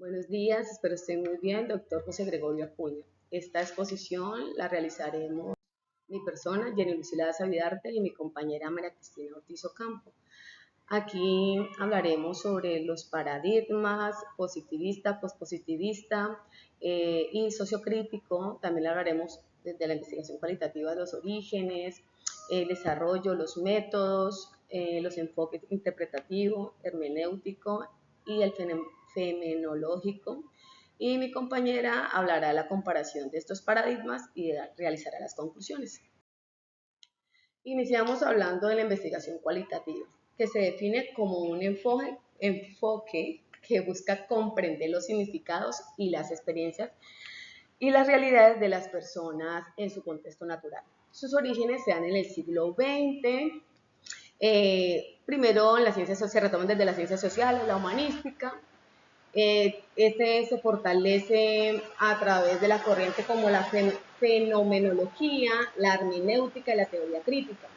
Buenos días, espero estén muy bien, doctor José Gregorio Acuña. Esta exposición la realizaremos mi persona, Jenny Lucila Savidarte, y mi compañera María Cristina Ortiz Ocampo. Aquí hablaremos sobre los paradigmas positivista, pospositivista y sociocrítico. También hablaremos desde la investigación cualitativa de los orígenes, el desarrollo, los métodos, los enfoques interpretativo, hermenéutico y el fenomenológico. Y mi compañera hablará de la comparación de estos paradigmas y realizará las conclusiones. Iniciamos hablando de la investigación cualitativa, que se define como un enfoque que busca comprender los significados y las experiencias y las realidades de las personas en su contexto natural. Sus orígenes se dan en el siglo XX. Primero en las ciencias se retoman desde las ciencias sociales, la humanística. Este se fortalece a través de la corriente como la fenomenología, la hermenéutica y la teoría crítica.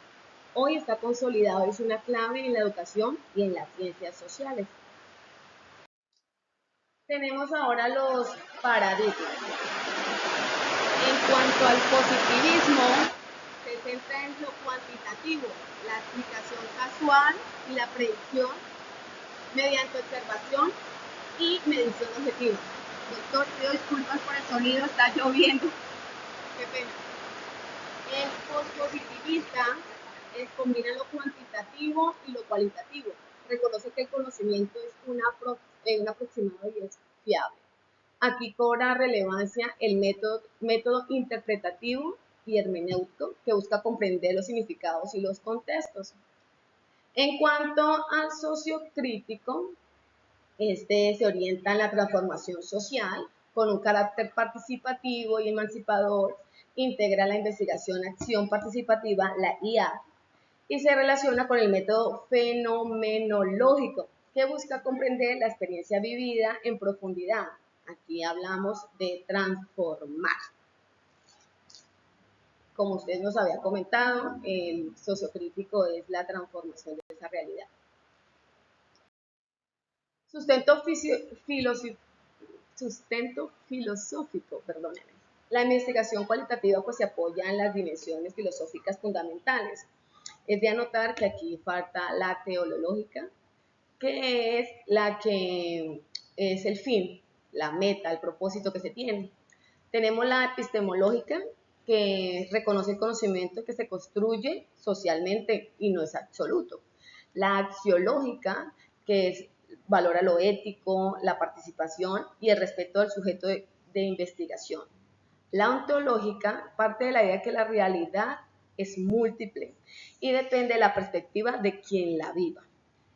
Hoy está consolidado, es una clave en la educación y en las ciencias sociales. Tenemos ahora los paradigmas. En cuanto al positivismo, se centra en lo cuantitativo, la explicación casual y la predicción mediante observación y medición objetiva. Doctor, pido disculpas por el sonido, está lloviendo. Qué pena. El pospositivista combina lo cuantitativo y lo cualitativo. Reconoce que el conocimiento es un aproximado y es fiable. Aquí cobra relevancia el método interpretativo y hermenéutico que busca comprender los significados y los contextos. En cuanto al sociocrítico, este se orienta en la transformación social con un carácter participativo y emancipador, integra la investigación-acción participativa, la IA, y se relaciona con el método fenomenológico, que busca comprender la experiencia vivida en profundidad. Aquí hablamos de transformar. Como usted nos había comentado, el sociocrítico es la transformación de esa realidad. Sustento filosófico, perdónenme. La investigación cualitativa pues se apoya en las dimensiones filosóficas fundamentales. Es de anotar que aquí falta la teológica, que es la que es el fin, la meta, el propósito que se tiene. Tenemos la epistemológica, que reconoce el conocimiento que se construye socialmente y no es absoluto. La axiológica, que es, valora lo ético, la participación y el respeto del sujeto de investigación. La ontológica parte de la idea que la realidad es múltiple y depende de la perspectiva de quien la viva.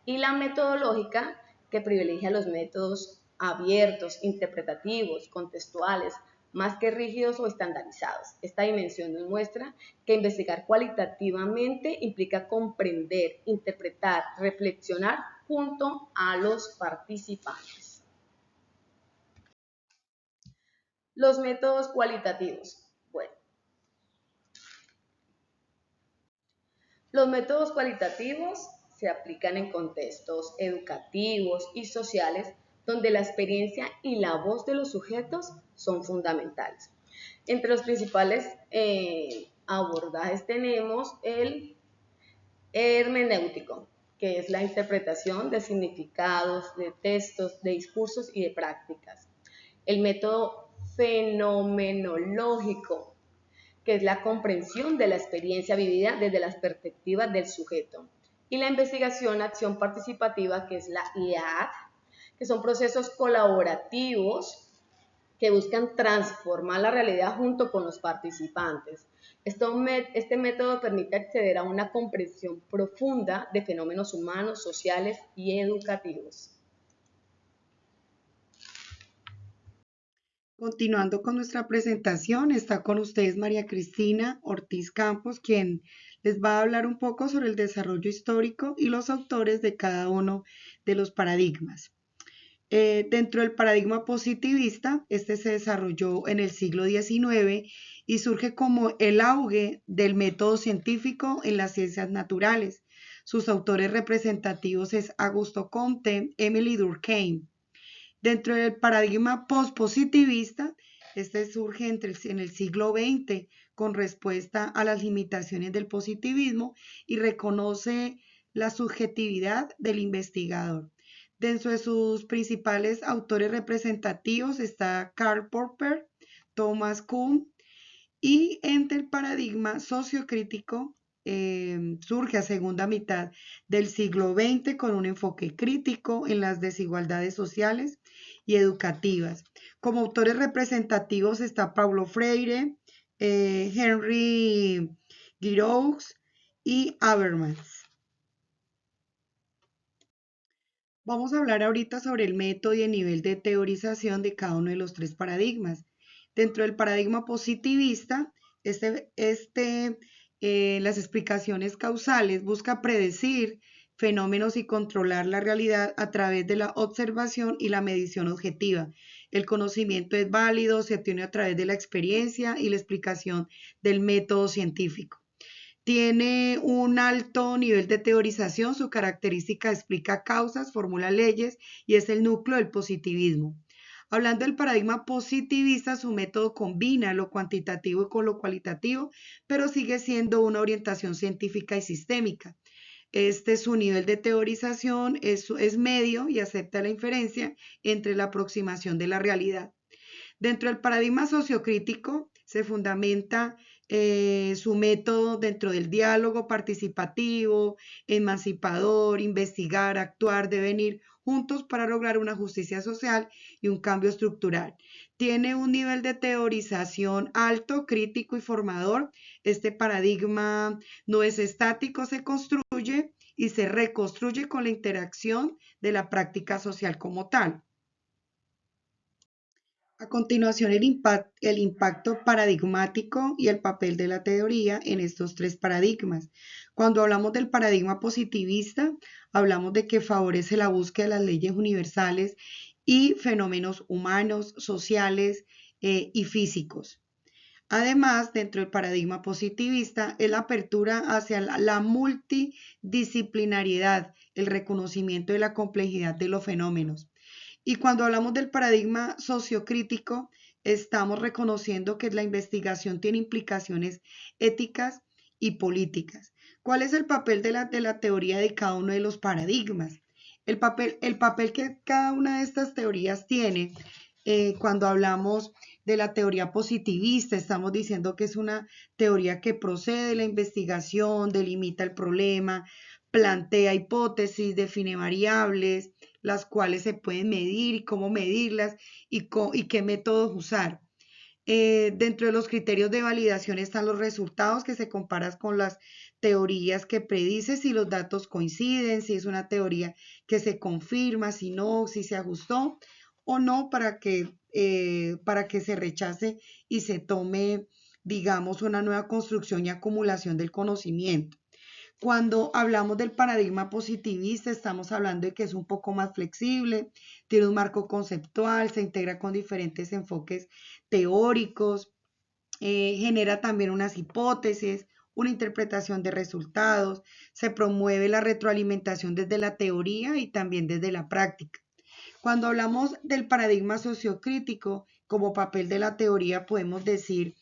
Y la metodológica, que privilegia los métodos abiertos, interpretativos, contextuales, más que rígidos o estandarizados. Esta dimensión nos muestra que investigar cualitativamente implica comprender, interpretar, reflexionar junto a los participantes. Los métodos cualitativos. Bueno, los métodos cualitativos se aplican en contextos educativos y sociales donde la experiencia y la voz de los sujetos son fundamentales. Entre los principales abordajes tenemos el hermenéutico, que es la interpretación de significados, de textos, de discursos y de prácticas. El método fenomenológico, que es la comprensión de la experiencia vivida desde las perspectivas del sujeto. Y la investigación-acción participativa, que es la IAD, que son procesos colaborativos que buscan transformar la realidad junto con los participantes. Este método permite acceder a una comprensión profunda de fenómenos humanos, sociales y educativos. Continuando con nuestra presentación, está con ustedes María Cristina Ortiz Campos, quien les va a hablar un poco sobre el desarrollo histórico y los autores de cada uno de los paradigmas. Dentro del paradigma positivista, este se desarrolló en el siglo XIX y surge como el auge del método científico en las ciencias naturales. Sus autores representativos es Augusto Comte, Emile Durkheim. Dentro del paradigma pospositivista, este surge en el siglo XX con respuesta a las limitaciones del positivismo y reconoce la subjetividad del investigador. Dentro de sus principales autores representativos está Karl Popper, Thomas Kuhn, y entre el paradigma sociocrítico surge a segunda mitad del siglo XX con un enfoque crítico en las desigualdades sociales y educativas. Como autores representativos está Paulo Freire, Henry Giroux y Habermas. Vamos a hablar ahorita sobre el método y el nivel de teorización de cada uno de los tres paradigmas. Dentro del paradigma positivista, las explicaciones causales busca predecir fenómenos y controlar la realidad a través de la observación y la medición objetiva. El conocimiento es válido, se obtiene a través de la experiencia y la explicación del método científico. Tiene un alto nivel de teorización, su característica explica causas, formula leyes y es el núcleo del positivismo. Hablando del paradigma positivista, su método combina lo cuantitativo con lo cualitativo, pero sigue siendo una orientación científica y sistémica. Su nivel de teorización es medio y acepta la inferencia entre la aproximación de la realidad. Dentro del paradigma sociocrítico se fundamenta su método dentro del diálogo participativo, emancipador, investigar, actuar, devenir juntos para lograr una justicia social y un cambio estructural. Tiene un nivel de teorización alto, crítico y formador. Este paradigma no es estático, se construye y se reconstruye con la interacción de la práctica social como tal. A continuación, el impacto paradigmático y el papel de la teoría en estos tres paradigmas. Cuando hablamos del paradigma positivista, hablamos de que favorece la búsqueda de las leyes universales y fenómenos humanos, sociales y físicos. Además, dentro del paradigma positivista, es la apertura hacia la multidisciplinariedad, el reconocimiento de la complejidad de los fenómenos. Y cuando hablamos del paradigma sociocrítico, estamos reconociendo que la investigación tiene implicaciones éticas y políticas. ¿Cuál es el papel de la teoría de cada uno de los paradigmas? El papel que cada una de estas teorías tiene, cuando hablamos de la teoría positivista, estamos diciendo que es una teoría que procede de la investigación, delimita el problema, plantea hipótesis, define variables, las cuales se pueden medir y cómo medirlas y qué métodos usar. Dentro de los criterios de validación están los resultados que se comparan con las teorías que predice, si los datos coinciden, si es una teoría que se confirma, si no, si se ajustó o no para que se rechace y se tome, digamos, una nueva construcción y acumulación del conocimiento. Cuando hablamos del paradigma positivista, estamos hablando de que es un poco más flexible, tiene un marco conceptual, se integra con diferentes enfoques teóricos, genera también unas hipótesis, una interpretación de resultados, se promueve la retroalimentación desde la teoría y también desde la práctica. Cuando hablamos del paradigma sociocrítico como papel de la teoría, podemos decir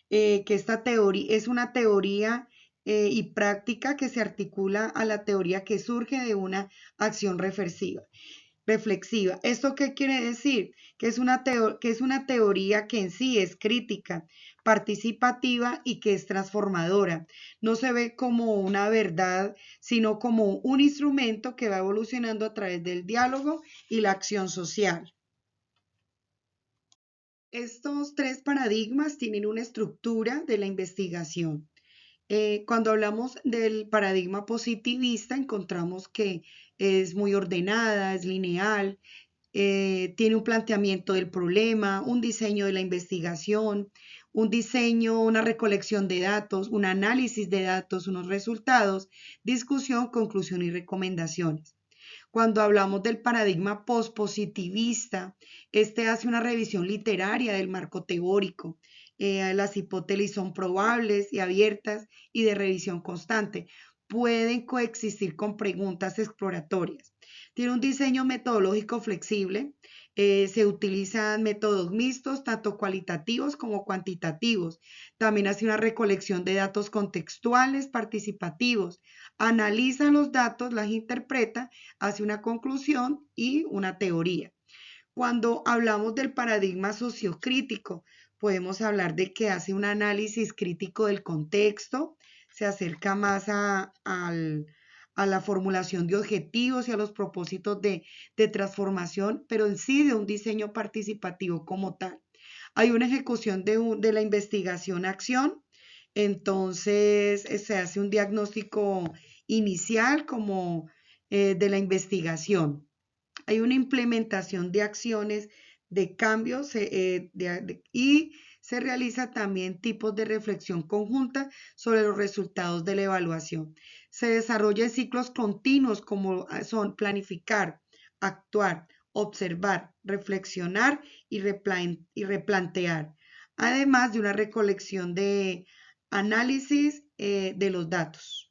que esta teoría es una teoría y práctica que se articula a la teoría que surge de una acción reflexiva. ¿Esto qué quiere decir? Que es una teoría que en sí es crítica, participativa y que es transformadora. No se ve como una verdad, sino como un instrumento que va evolucionando a través del diálogo y la acción social. Estos tres paradigmas tienen una estructura de la investigación. Cuando hablamos del paradigma positivista, encontramos que es muy ordenada, es lineal, tiene un planteamiento del problema, un diseño de la investigación, un diseño, una recolección de datos, un análisis de datos, unos resultados, discusión, conclusión y recomendaciones. Cuando hablamos del paradigma pospositivista, este hace una revisión literaria del marco teórico. Las hipótesis son probables y abiertas y de revisión constante. Pueden coexistir con preguntas exploratorias. Tiene un diseño metodológico flexible. Se utilizan métodos mixtos, tanto cualitativos como cuantitativos. También hace una recolección de datos contextuales, participativos. Analiza los datos, las interpreta, hace una conclusión y una teoría. Cuando hablamos del paradigma sociocrítico, podemos hablar de que hace un análisis crítico del contexto, se acerca más a la formulación de objetivos y a los propósitos de transformación, pero en sí de un diseño participativo como tal. Hay una ejecución de la investigación-acción, entonces se hace un diagnóstico inicial como de la investigación. Hay una implementación de acciones de cambios y se realiza también tipos de reflexión conjunta sobre los resultados de la evaluación. Se desarrolla ciclos continuos como son planificar, actuar, observar, reflexionar y replantear, además de una recolección de análisis de los datos.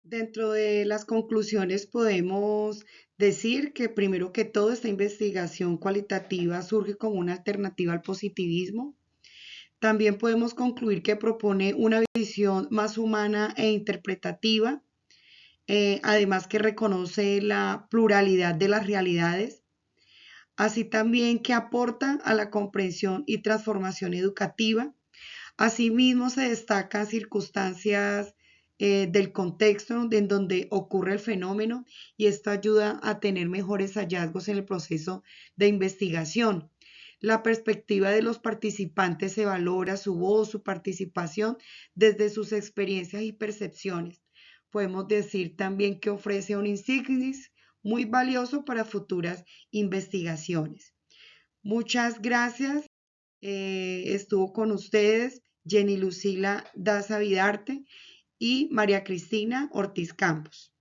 Dentro de las conclusiones podemos decir que primero que todo esta investigación cualitativa surge como una alternativa al positivismo. También podemos concluir que propone una visión más humana e interpretativa, además que reconoce la pluralidad de las realidades, así también que aporta a la comprensión y transformación educativa. Asimismo, se destacan circunstancias del contexto en donde ocurre el fenómeno y esto ayuda a tener mejores hallazgos en el proceso de investigación. La perspectiva de los participantes se valora su voz, su participación desde sus experiencias y percepciones. Podemos decir también que ofrece un insignis muy valioso para futuras investigaciones. Muchas gracias. Estuvo con ustedes Jenny Lucila Daza Vidarte y María Cristina Ortiz Campos.